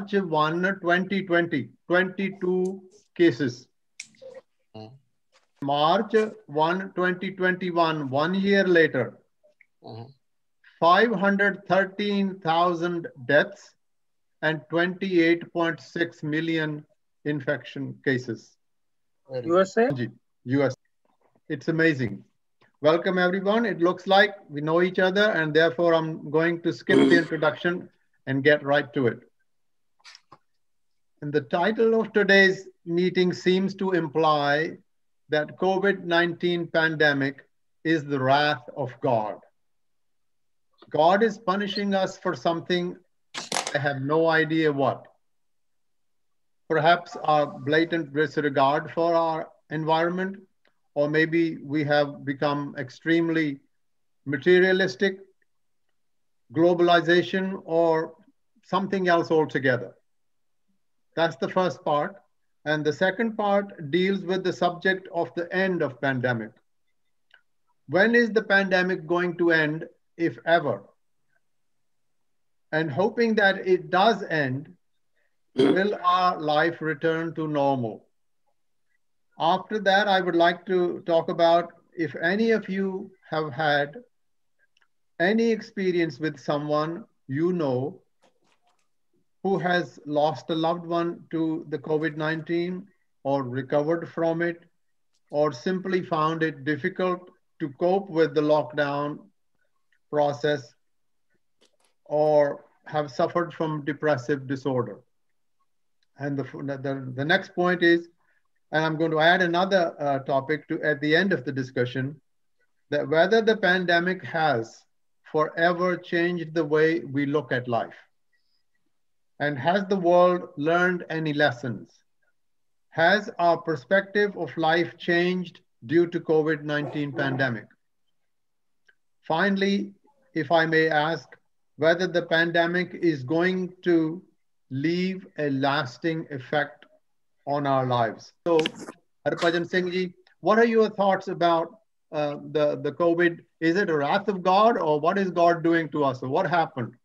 March 1, 2020, 22 cases. March 1, 2021, 1 year later, 513,000 deaths and 28.6 million infection cases. USA? US. It's amazing. Welcome everyone. It looks like we know each other, and therefore I'm going to skip the introduction and get right to it. And the title of today's meeting seems to imply that COVID-19 pandemic is the wrath of God. God is punishing us for something I have no idea what. Perhaps our blatant disregard for our environment, or maybe we have become extremely materialistic, globalization, or something else altogether. That's the first part. And the second part deals with the subject of the end of pandemic. When is the pandemic going to end, if ever? And hoping that it does end, will our life return to normal? After that, I would like to talk about if any of you have had any experience with someone you know who has lost a loved one to the COVID-19 or recovered from it, or simply found it difficult to cope with the lockdown process, or have suffered from depressive disorder. And the next point is, and I'm going to add another topic to at the end of the discussion, that whether the pandemic has forever changed the way we look at life. And has the world learned any lessons? Has our perspective of life changed due to COVID-19 pandemic? Finally, if I may ask, whether the pandemic is going to leave a lasting effect on our lives. So, Harbhajan Singh ji, what are your thoughts about the COVID? Is it a wrath of God, or what is God doing to us? Or what happened?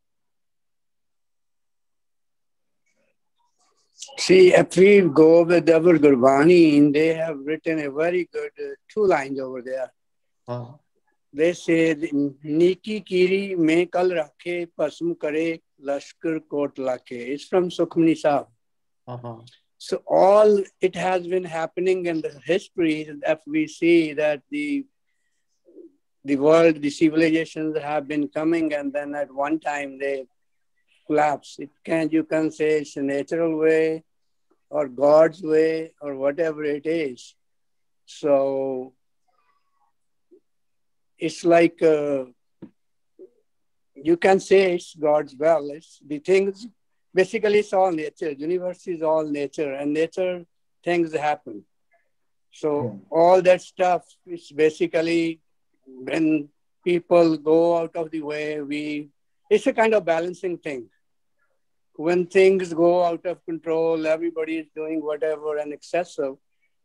See, if we go with our Gurbani, they have written a very good 2 lines over there. They say, Niki kiri mein kal rakhe pasm kare lashkar kot lakhe. It's from Sukhmani Sahib. So all it has been happening in the history, if we see that the world, the civilizations have been coming, and then at one time they collapse. You can say it's a natural way or God's way or whatever it is. So it's like you can say it's God's will. It's the things, basically it's all nature. Universe is all nature, and nature things happen. So all that stuff is basically when people go out of the way, it's a kind of balancing thing. When things go out of control, everybody is doing whatever and excessive,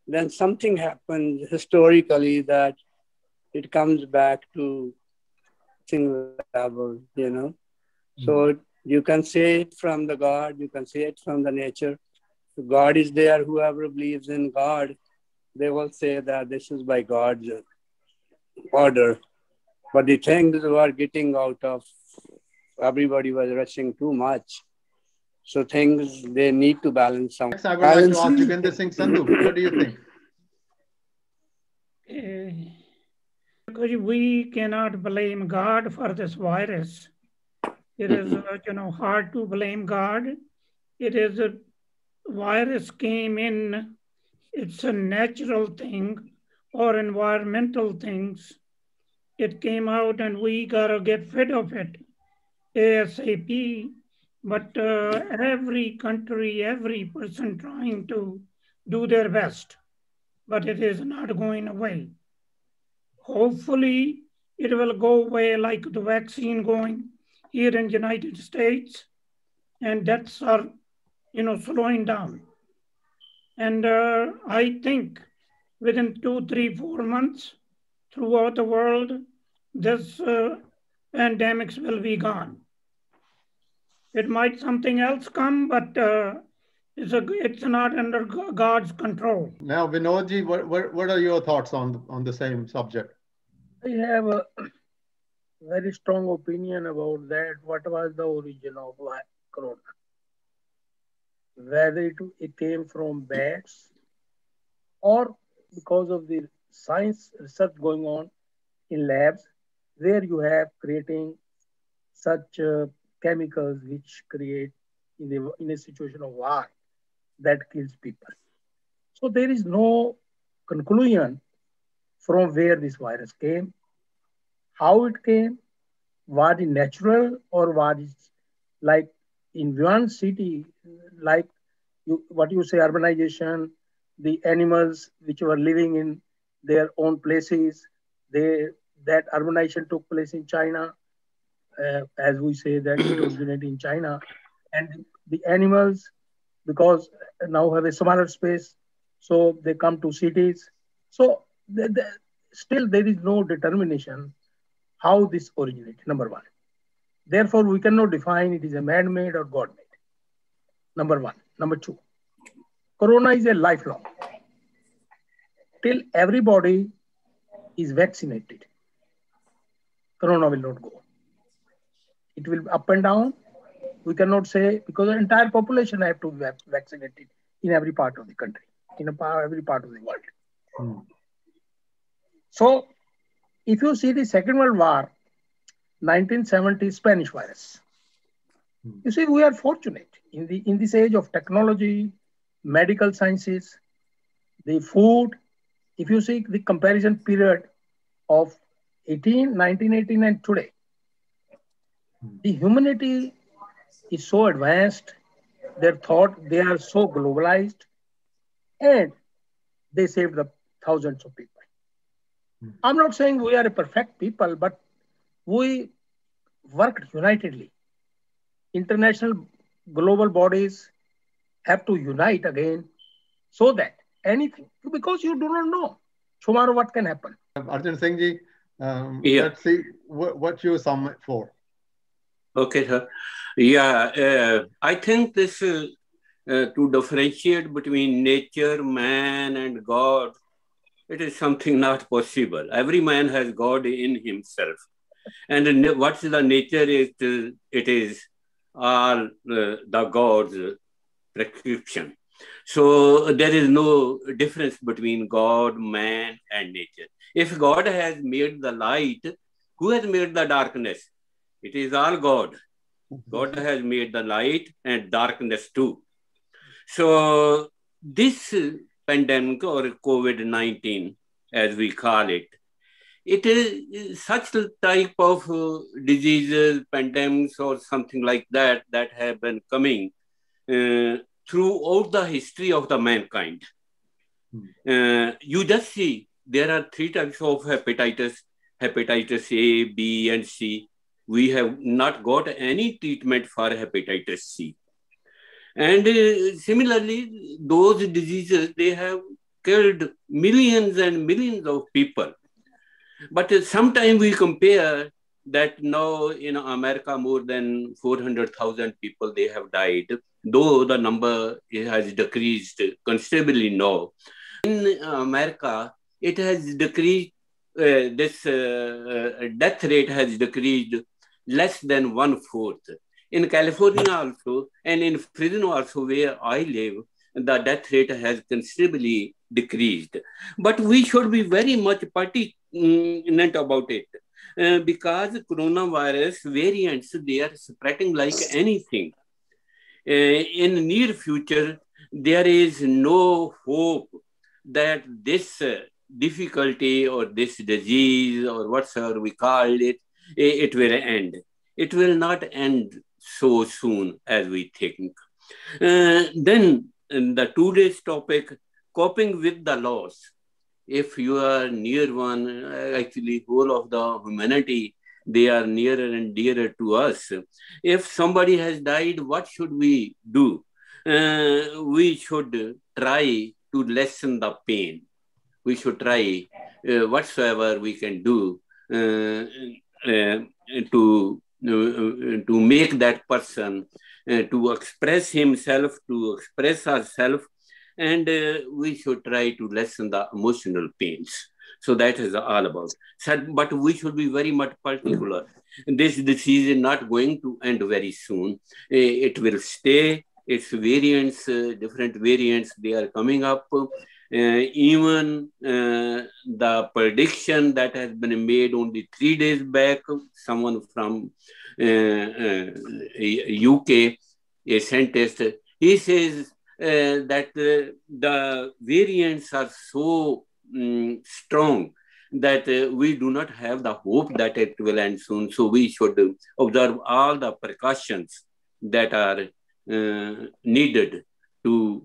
then something happens historically that it comes back to thing level, you know. So you can say it from the God, you can say it from the nature. So God is there. Whoever believes in God, they will say that this is by God's order. But the things were getting out of, everybody was rushing too much. So things, they need to balance some. Next, I would like to ask Joginder Singh Sandhu, what do you think? We cannot blame God for this virus. It is, hard to blame God. It is a virus came in. It's a natural thing or environmental things. It came out, and we gotta get rid of it ASAP. But every country, every person trying to do their best, but it is not going away. Hopefully, it will go away like the vaccine going here in the United States, and deaths are, slowing down. And I think within 2, 3, 4 months, throughout the world, this pandemics will be gone. It might something else come, but it's not under God's control. Now, Vinodji, what are your thoughts on the same subject? I have a very strong opinion about that. What was the origin of corona? Whether it came from bats or because of the science research going on in labs where you have creating such chemicals which create in a situation of war that kills people. So there is no conclusion from where this virus came, how it came, was it natural or was it like in one city, like what you say, urbanization, the animals which were living in their own places, that urbanization took place in China, as we say that it originated in China, and the animals, because now have a smaller space, so they come to cities. So still there is no determination how this originated, number one. Therefore, we cannot define it is a man-made or God-made, number one. Number two, corona is a lifelong. Till everybody is vaccinated, corona will not go. It will up and down. We cannot say, because the entire population have to be vaccinated in every part of the country, in every part of the world. So, if you see the Second World War, 1970 Spanish virus, you see we are fortunate in this age of technology, medical sciences, the food. If you see the comparison period of 1918 and today, the humanity is so advanced, their thought, they are so globalized, and they saved the thousands of people. I'm not saying we are a perfect people, but we worked unitedly. International global bodies have to unite again so that anything, because you do not know tomorrow what can happen. Arjun Singh ji, let's see what you sum it for. Okay, sir. Yeah, I think this to differentiate between nature, man, and God, it is something not possible. Every man has God in himself. And what's the nature is, it is all the God's prescription. So there is no difference between God, man, and nature. If God has made the light, who has made the darkness? It is all God. God has made the light and darkness too. So this pandemic or COVID-19, as we call it, it is such type of diseases, pandemics, or something like that that have been coming throughout the history of the mankind. You just see there are 3 types of hepatitis: hepatitis A, B, and C. We have not got any treatment for hepatitis C. And similarly, those diseases, they have killed millions and millions of people. But sometimes we compare that now in America, more than 400,000 people, they have died, though the number has decreased considerably now. In America, it has decreased, this death rate has decreased less than 1/4. In California also, and in Fresno also, where I live, the death rate has considerably decreased. But we should be very much pertinent about it because coronavirus variants, they are spreading like anything. In near future, there is no hope that this difficulty or this disease or whatsoever we call it, it will end. It will not end so soon as we think. Then the today's topic, coping with the loss. If you are near one, actually whole of the humanity, they are nearer and dearer to us. If somebody has died, what should we do? We should try to lessen the pain. We should try whatsoever we can do to to make that person to express himself, to express herself, and we should try to lessen the emotional pains. So that is all about. But we should be very much particular. This disease is not going to end very soon. It will stay. Its variants, different variants, they are coming up. Even the prediction that has been made only 3 days back, someone from UK, a scientist, he says that the variants are so strong that we do not have the hope that it will end soon. So we should observe all the precautions that are needed to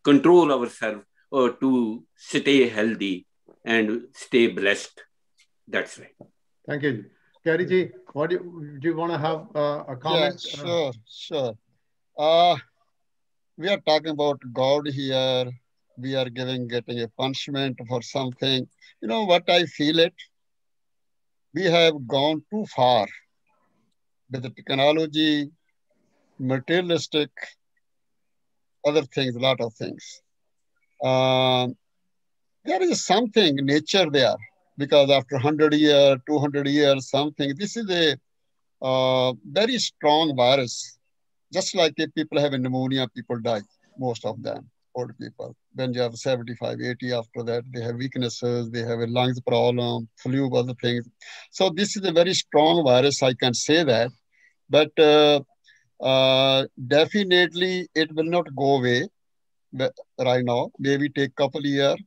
control ourselves or to stay healthy and stay blessed. That's right. Thank you. Gary ji, what do you want to have a comment? Yeah, sure. We are talking about God here. We are getting a punishment for something. You know what I feel it? We have gone too far with the technology, materialistic, other things, a lot of things. There is something nature there because after 100 years, 200 years, something, this is a very strong virus. Just like if people have a pneumonia, people die, most of them, old people. When you have 75, 80, after that, they have weaknesses, they have a lungs problem, flu, other things. So this is a very strong virus, I can say that. But definitely it will not go away right now. Maybe take a couple of years.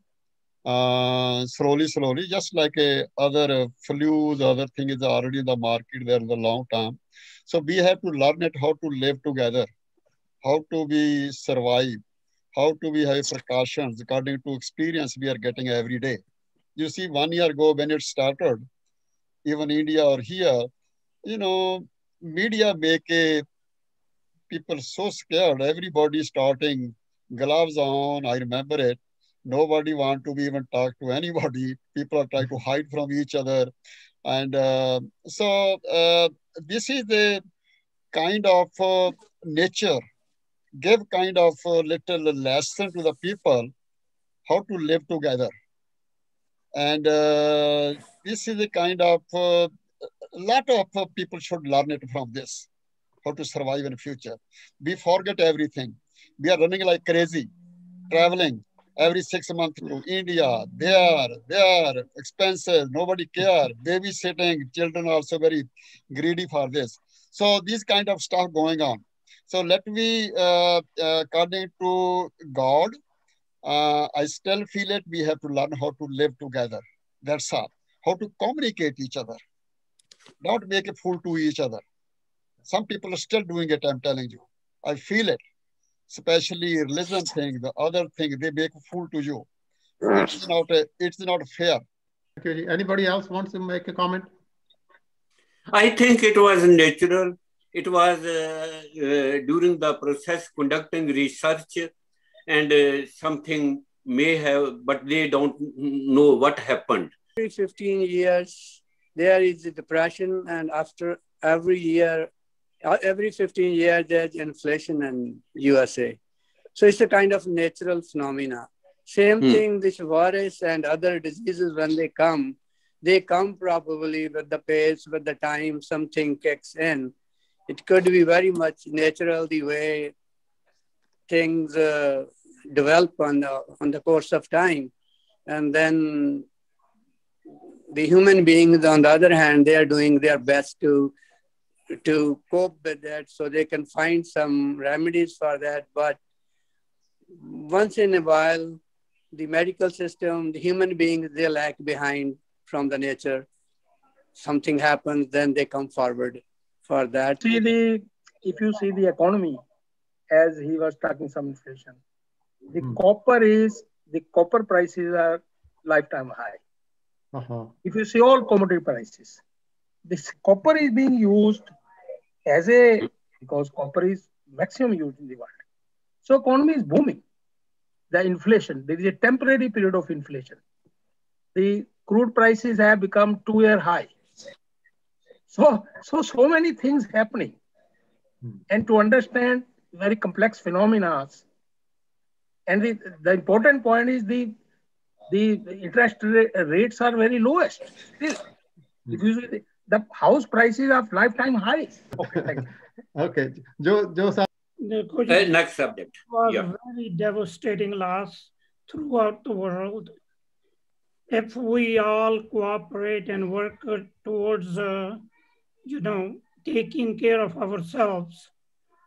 Slowly, just like other flus, other things is already in the market there in the long term. So we have to learn it how to live together, how to be survive, how to be have precautions according to experience we are getting every day. You see, 1 year ago when it started, even India or here, you know, media make people so scared. Everybody starting gloves on. I remember it. Nobody want to be even talk to anybody. People are trying to hide from each other. And so this is the kind of nature, give kind of a little lesson to the people how to live together. And this is the kind of, a lot of people should learn it from this, how to survive in the future. We forget everything. We are running like crazy, traveling every 6 months to India, there, expenses, nobody care, babysitting, children are also very greedy for this. So this kind of stuff going on. So let me, according to God, I still feel it, we have to learn how to live together. That's all. How to communicate each other, not make a fool to each other. Some people are still doing it, I'm telling you. I feel it. Especially religion thing, the other thing, they make a fool to you. It's not fair. Okay. Anybody else wants to make a comment? I think it was natural. It was during the process conducting research, and something may have, but they don't know what happened. Every 15 years, there is a depression, and after every year, every 15 years, there's inflation in USA. So it's a kind of natural phenomena. Same thing, this virus and other diseases, when they come probably with the pace, with the time, something kicks in. It could be very much natural, the way things develop on the course of time. And then the human beings, on the other hand, they are doing their best to cope with that, so they can find some remedies for that. But once in a while, the medical system, the human beings, they lag behind from the nature. Something happens, then they come forward for that. If you see the economy, as he was talking some inflation, the copper prices are lifetime high. If you see all commodity prices, this copper is being used because copper is maximum used in the world. So economy is booming. The inflation, there is a temporary period of inflation. The crude prices have become 2-year high. So many things happening. And to understand very complex phenomena, and the important point is the interest rates are very lowest. Still, if you see the house prices are lifetime high. Okay. Okay. Joe, next subject. Was a very devastating loss throughout the world. If we all cooperate and work towards, taking care of ourselves,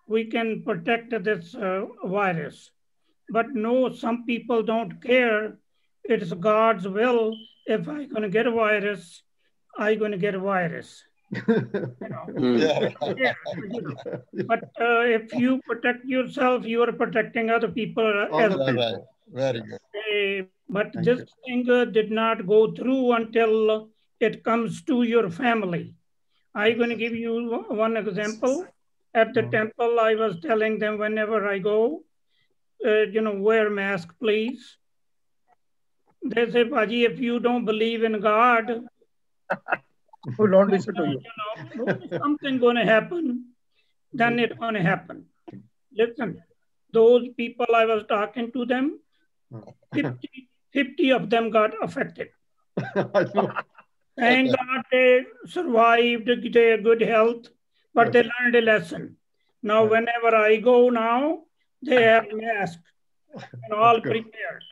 we can protect this virus. But no, some people don't care. It's God's will. If I'm going to get a virus, I'm going to get a virus. But if you protect yourself, you are protecting other people as well. Right. Very good. But this thing did not go through until it comes to your family. I'm going to give you one example. At the temple, I was telling them whenever I go, wear mask, please. They say, Paji, if you don't believe in God, who don't listen to you? Something going to happen, then it's going to happen. Listen, those people I was talking to them, 50 of them got affected. Thank God they survived, their good health, but they learned a lesson. Now, whenever I go now, they have masks and all prepared.